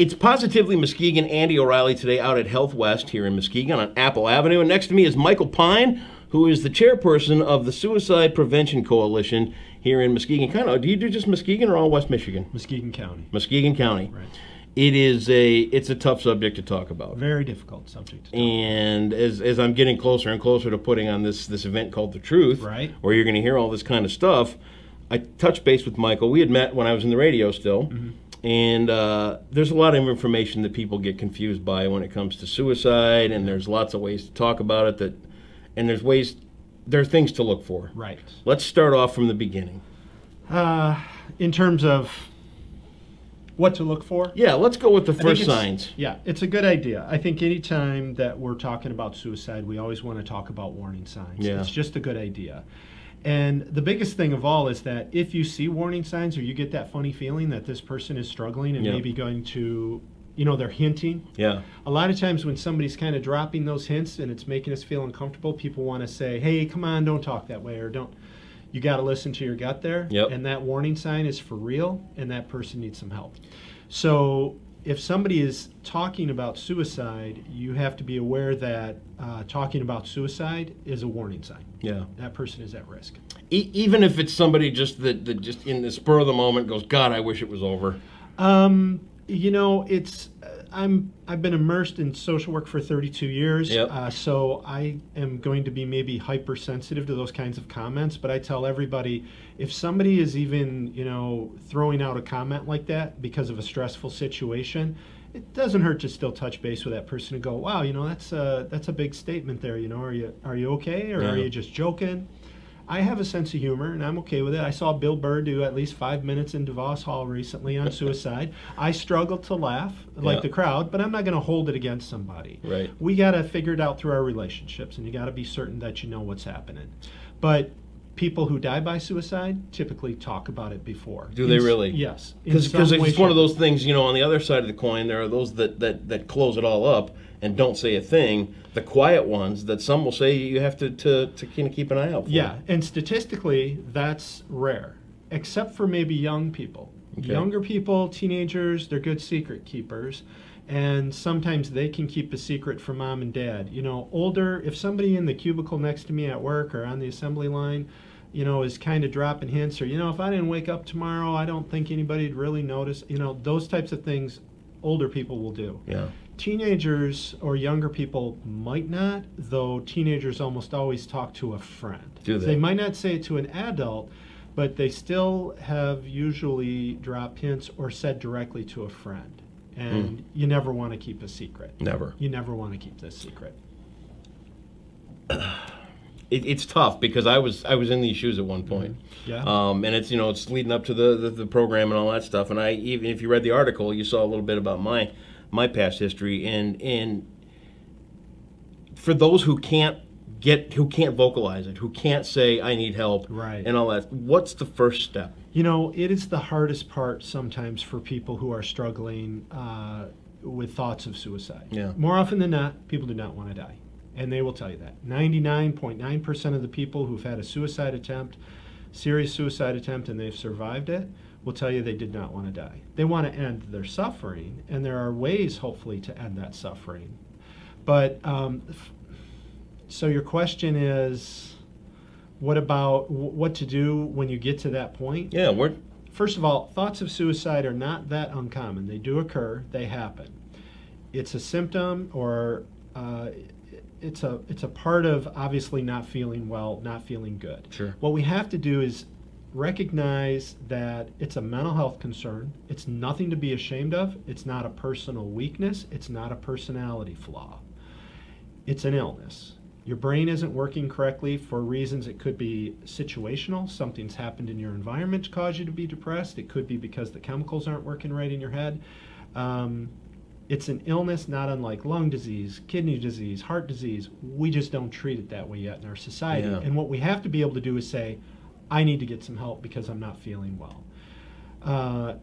It's Positively Muskegon. Andy O'Reilly today out at HealthWest here in Muskegon on Apple Avenue. And next to me is Michael Pine, who is the chairperson of the Suicide Prevention Coalition here in Muskegon. Do you do just Muskegon or all West Michigan? Muskegon County. Muskegon County. Right. It's a tough subject to talk about. Very difficult subject to talk and as I'm getting closer and closer to putting on this event called The Truth, right, where you're going to hear all this kind of stuff, I touched base with Michael. We had met when I was in the radio still. Mm-hmm. And there's a lot of information that people get confused by when it comes to suicide, and there's lots of ways to talk about it. And there are things to look for. Right. Let's start off from the beginning. In terms of what to look for? Yeah, let's go with the first signs. Yeah, it's a good idea. I think anytime that we're talking about suicide, we always want to talk about warning signs. Yeah. It's just a good idea. And the biggest thing of all is that if you see warning signs or you get that funny feeling that this person is struggling and maybe going to, they're hinting. Yeah. A lot of times when somebody's kind of dropping those hints and it's making us feel uncomfortable, people want to say, hey, come on, don't talk that way, or don't. You got to listen to your gut there. Yep. And that warning sign is for real, and that person needs some help. So if somebody is talking about suicide, you have to be aware that talking about suicide is a warning sign. Yeah. That person is at risk. Even if it's somebody just that just in the spur of the moment goes, God, I wish it was over. I've been immersed in social work for 32 years, yep. So I am going to be maybe hypersensitive to those kinds of comments, but I tell everybody, if somebody is even, throwing out a comment like that because of a stressful situation, it doesn't hurt to still touch base with that person and go, wow, that's a big statement there, are you okay, or are you just joking? I have a sense of humor, and I'm okay with it. I saw Bill Burr do at least 5 minutes in DeVos Hall recently on suicide. I struggled to laugh like the crowd, but I'm not going to hold it against somebody. Right. We got to figure it out through our relationships, and you got to be certain that you know what's happening. But people who die by suicide typically talk about it before. Do they really? Yes. Because it's one of those things, on the other side of the coin, there are those that close it all up and don't say a thing. The quiet ones that some will say you have to kind of keep an eye out for. Yeah, and statistically, that's rare, except for maybe young people. Okay. Younger people, teenagers, they're good secret keepers, and sometimes they can keep a secret from mom and dad. Older, if somebody in the cubicle next to me at work or on the assembly line, is kind of dropping hints, or, if I didn't wake up tomorrow, I don't think anybody'd really notice. Those types of things older people will do. Yeah. Teenagers or younger people might not, though teenagers almost always talk to a friend. Do they? They might not say it to an adult, but they still have usually dropped hints or said directly to a friend. And you never want to keep a secret. Never. You never want to keep this secret. It's tough because I was in these shoes at one point. Mm-hmm. Yeah. And it's it's leading up to the program and all that stuff. And even if you read the article, you saw a little bit about my past history, and for those who can't vocalize it, who can't say I need help, right, and all that, what's the first step? It is the hardest part sometimes for people who are struggling with thoughts of suicide. Yeah. More often than not, people do not want to die, and they will tell you that. 99.9% of the people who've had a serious suicide attempt, and they've survived it, will tell you they did not want to die. They want to end their suffering, and there are ways, hopefully, to end that suffering. But, so your question is, what about what to do when you get to that point? Yeah. First of all, thoughts of suicide are not that uncommon. They do occur. They happen. It's a symptom, or it's a part of obviously not feeling well, not feeling good. Sure. What we have to do is recognize that it's a mental health concern. It's nothing to be ashamed of. It's not a personal weakness. It's not a personality flaw. It's an illness. Your brain isn't working correctly for reasons. It could be situational. Something's happened in your environment to cause you to be depressed. It could be because the chemicals aren't working right in your head. It's an illness not unlike lung disease, kidney disease, heart disease. We just don't treat it that way yet in our society. Yeah. And what we have to be able to do is say, I need to get some help because I'm not feeling well.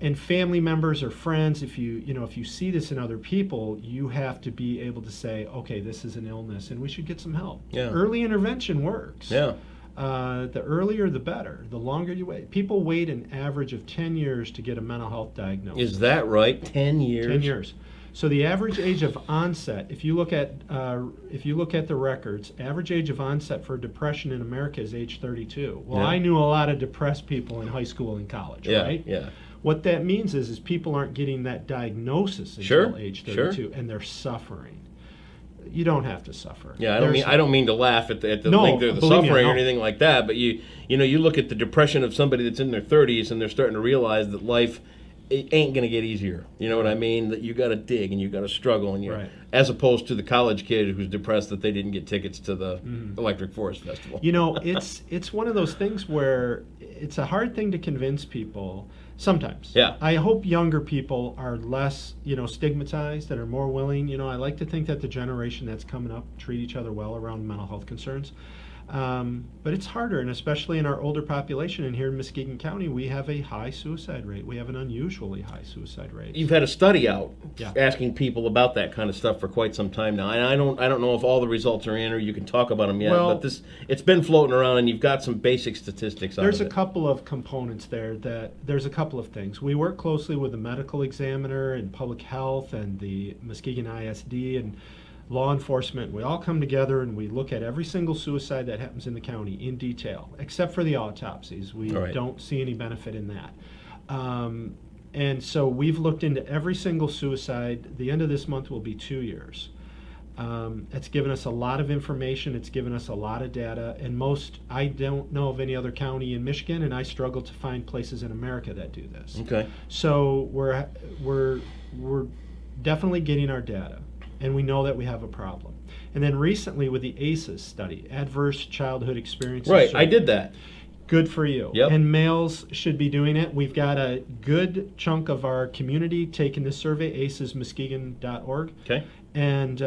And family members or friends, if you see this in other people, you have to be able to say, okay, this is an illness and we should get some help. Yeah. Early intervention works. Yeah. The earlier the better. The longer you wait. People wait an average of 10 years to get a mental health diagnosis. Is that right? 10 years? 10 years. So the average age of onset, if you look at the records, average age of onset for depression in America is age 32. Well, Yeah. I knew a lot of depressed people in high school and college, Yeah, right? yeah. What that means is people aren't getting that diagnosis until Sure, age sure. 32, and they're suffering. You don't have to suffer. Yeah, I don't mean to laugh at the No, length of the believe me, suffering or no. anything like that, but you look at the depression of somebody that's in their 30s and they're starting to realize that life it ain't going to get easier. You know what I mean? That you got to dig and you got to struggle, and Right. as opposed to the college kid who's depressed that they didn't get tickets to the Electric Forest Festival. You know, it's one of those things where it's a hard thing to convince people sometimes. Yeah. I hope younger people are less, stigmatized and are more willing. I like to think that the generation that's coming up treat each other well around mental health concerns. But it's harder, and especially in our older population. And here in Muskegon County, we have a high suicide rate. We have an unusually high suicide rate. You've had a study out Yeah. asking people about that kind of stuff for quite some time now. And I don't know if all the results are in or you can talk about them yet, Well, but it's been floating around and you've got some basic statistics on it. There's a couple of components there. There's a couple of things. We work closely with the medical examiner and public health and the Muskegon ISD and law enforcement. We all come together and we look at every single suicide that happens in the county in detail, except for the autopsies. We All right. don't see any benefit in that. And so we've looked into every single suicide. The end of this month will be 2 years. It's given us a lot of information. It's given us a lot of data. And I don't know of any other county in Michigan, and I struggle to find places in America that do this. Okay. So we're definitely getting our data, and we know that we have a problem. And then recently with the ACEs study, Adverse Childhood Experiences. Right, Survey, I did that. Good for you. Yep. And males should be doing it. We've got a good chunk of our community taking this survey, acesmuskegon.org. Okay. And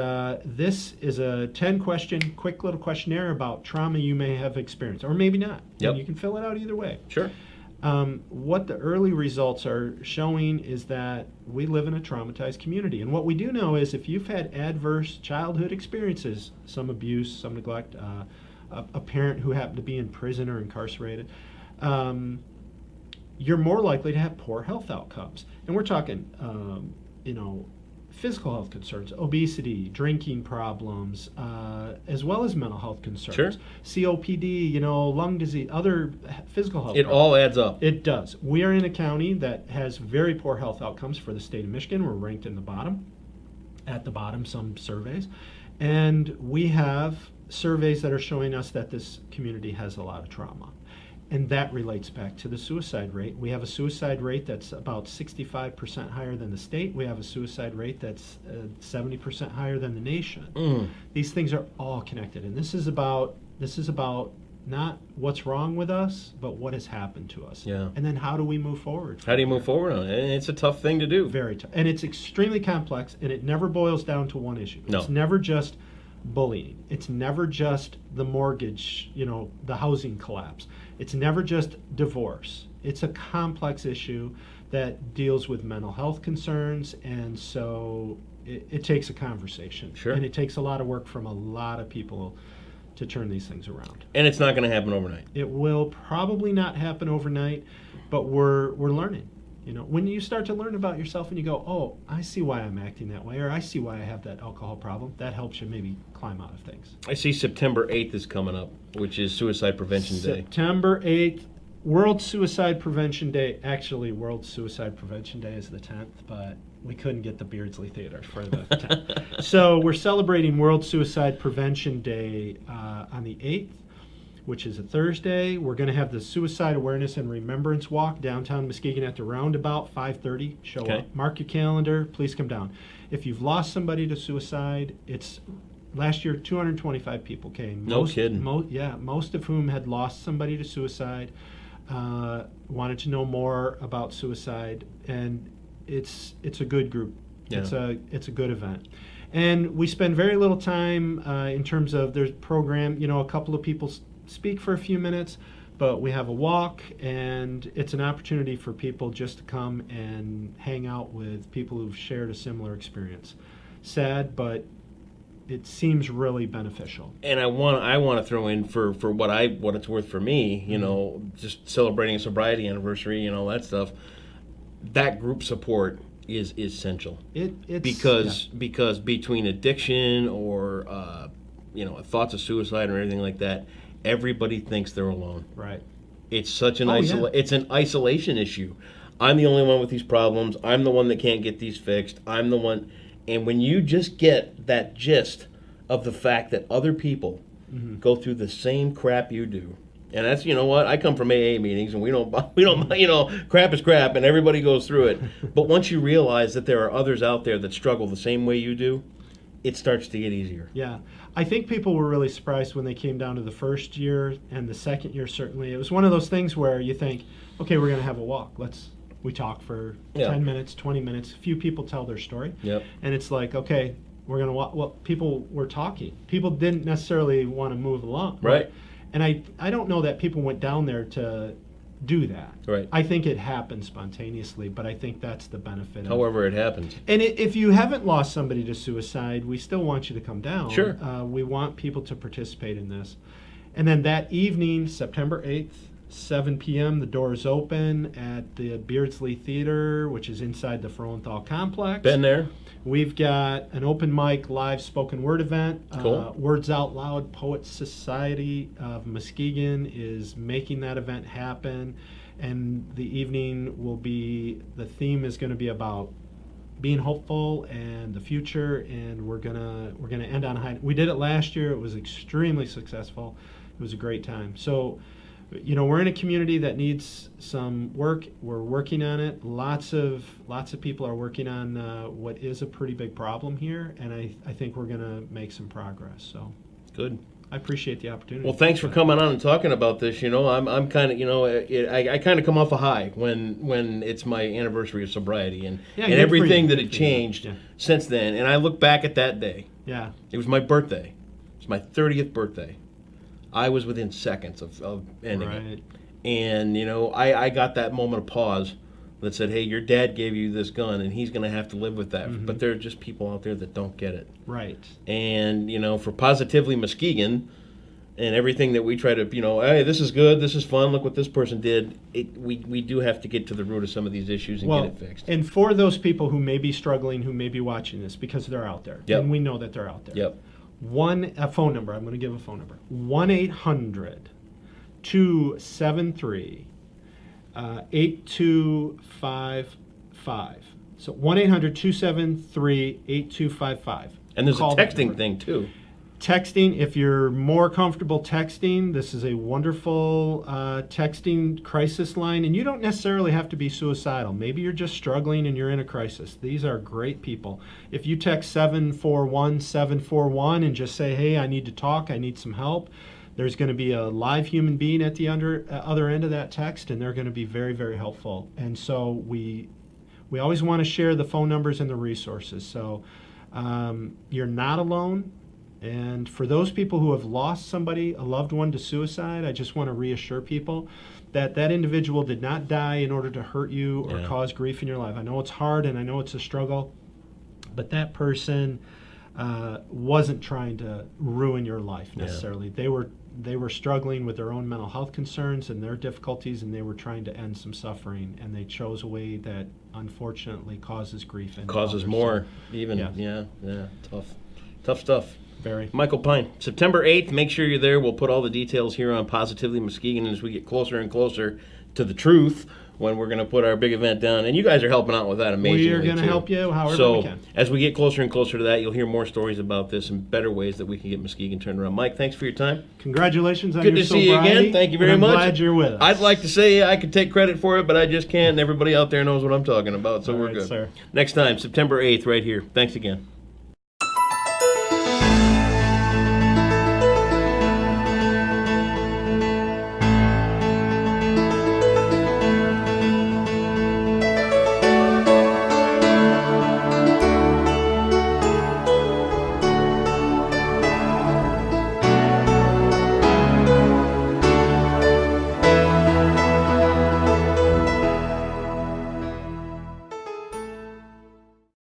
this is a 10-question, quick little questionnaire about trauma you may have experienced, or maybe not. Yep. And you can fill it out either way. Sure. What the early results are showing is that we live in a traumatized community. And what we do know is if you've had adverse childhood experiences, some abuse, some neglect, a parent who happened to be in prison or incarcerated, you're more likely to have poor health outcomes. And we're talking, physical health concerns, obesity, drinking problems, as well as mental health concerns. Sure. COPD, lung disease, other physical health It problems. all adds up. It does. We are in a county that has very poor health outcomes for the state of Michigan. We're ranked at the bottom, some surveys. And we have surveys that are showing us that this community has a lot of trauma. And that relates back to the suicide rate. We have a suicide rate that's about 65% higher than the state. We have a suicide rate that's 70% higher than the nation. These things are all connected. And this is about not what's wrong with us, but what has happened to us. Yeah. And then how do we move forward? How do you move forward on it? And it's a tough thing to do. Very tough. And it's extremely complex, and it never boils down to one issue. No. It's never just bullying. It's never just the mortgage, the housing collapse. It's never just divorce. It's a complex issue that deals with mental health concerns, and so it takes a conversation. Sure. And it takes a lot of work from a lot of people to turn these things around. And it's not going to happen overnight. It will probably not happen overnight, but we're learning. When you start to learn about yourself and you go, oh, I see why I'm acting that way, or I see why I have that alcohol problem, that helps you maybe climb out of things. I see September 8th is coming up, which is Suicide Prevention Day. September 8th, World Suicide Prevention Day. Actually, World Suicide Prevention Day is the 10th, but we couldn't get the Beardsley Theater for the 10th. So we're celebrating World Suicide Prevention Day on the 8th, which is a Thursday. We're going to have the Suicide Awareness and Remembrance Walk downtown Muskegon at the Roundabout, 5:30. Show Okay. up. Mark your calendar. Please come down. If you've lost somebody to suicide, last year 225 people came. No kidding. Most of whom had lost somebody to suicide, wanted to know more about suicide, and it's a good group. Yeah. It's a good event. And we spend very little time in terms of there's program, a couple of people speak for a few minutes, but we have a walk, and it's an opportunity for people just to come and hang out with people who've shared a similar experience. Sad, but it seems really beneficial. And I want to throw in for what it's worth for me, you know, just celebrating a sobriety anniversary and all that stuff. That group support is essential. Because between addiction or thoughts of suicide or anything like that, everybody thinks they're alone. Right. It's such an it's an isolation issue. I'm the only one with these problems. I'm the one that can't get these fixed. I'm the one. And when you just get that gist of the fact that other people go through the same crap you do, and that's, you know what, I come from AA meetings, and we don't, crap is crap, and everybody goes through it. But once you realize that there are others out there that struggle the same way you do, it starts to get easier. Yeah. I think people were really surprised when they came down to the first year and the second year, certainly. It was one of those things where you think, okay, we're going to have a walk. We talk for 10 minutes, 20 minutes. A few people tell their story. Yep. And it's like, okay, we're going to walk. Well, people were talking. People didn't necessarily want to move along. Right. And I don't know that people went down there to do that. Right. I think it happened spontaneously, but I think that's the benefit. However it happens. And if you haven't lost somebody to suicide, we still want you to come down. Sure. We want people to participate in this. And then that evening, September 8th, 7 p.m., the doors open at the Beardsley Theater, which is inside the Frohenthal Complex. Been there. We've got an open mic live spoken word event. Cool. Words Out Loud Poets Society of Muskegon is making that event happen. And the evening the theme is going to be about being hopeful and the future, and we're gonna end on a high. We did it last year. It was extremely successful. It was a great time. So, we're in a community that needs some work. We're working on it. Lots of people are working on what is a pretty big problem here, and I think we're going to make some progress. So good. I appreciate the opportunity. Well, thanks for coming on and talking about this. I'm kind of, I kind of come off a high when it's my anniversary of sobriety and everything that had changed since then. And I look back at that day. Yeah. It was my birthday. It's my 30th birthday. I was within seconds of ending it. And, I got that moment of pause that said, hey, your dad gave you this gun, and he's going to have to live with that. Mm-hmm. But there are just people out there that don't get it. Right. And, for Positively Muskegon and everything that we try to, hey, this is good, this is fun, look what this person did, we do have to get to the root of some of these issues and get it fixed. And for those people who may be struggling, who may be watching this, because they're out there, and we know that they're out there. Yep. A phone number, I'm going to give a phone number, 1-800-273-8255. So 1-800-273-8255. And there's a texting thing, too. Texting, if you're more comfortable texting, this is a wonderful texting crisis line. And you don't necessarily have to be suicidal. Maybe you're just struggling and you're in a crisis. These are great people. If you text 741-741 and just say, hey, I need to talk, I need some help, there's going to be a live human being at the other end of that text, and they're going to be very, very helpful. And so we always want to share the phone numbers and the resources. So you're not alone. And for those people who have lost somebody, a loved one, to suicide, I just want to reassure people that that individual did not die in order to hurt you or cause grief in your life. I know it's hard and I know it's a struggle, but that person wasn't trying to ruin your life necessarily. They were struggling with their own mental health concerns and their difficulties, and they were trying to end some suffering, and they chose a way that unfortunately causes grief and causes more. Tough stuff. Very. Michael Pine, September 8th, make sure you're there. We'll put all the details here on Positively Muskegon as we get closer and closer to the truth when we're going to put our big event down. And you guys are helping out with that amazingly, we are going to help you however we can. So as we get closer and closer to that, you'll hear more stories about this and better ways that we can get Muskegon turned around. Mike, thanks for your time. Congratulations on your sobriety. Good to see you again. Thank you very much. I'm glad you're with us. I'd like to say I could take credit for it, but I just can't. Everybody out there knows what I'm talking about, so we're good. Sir. Next time, September 8th, right here. Thanks again.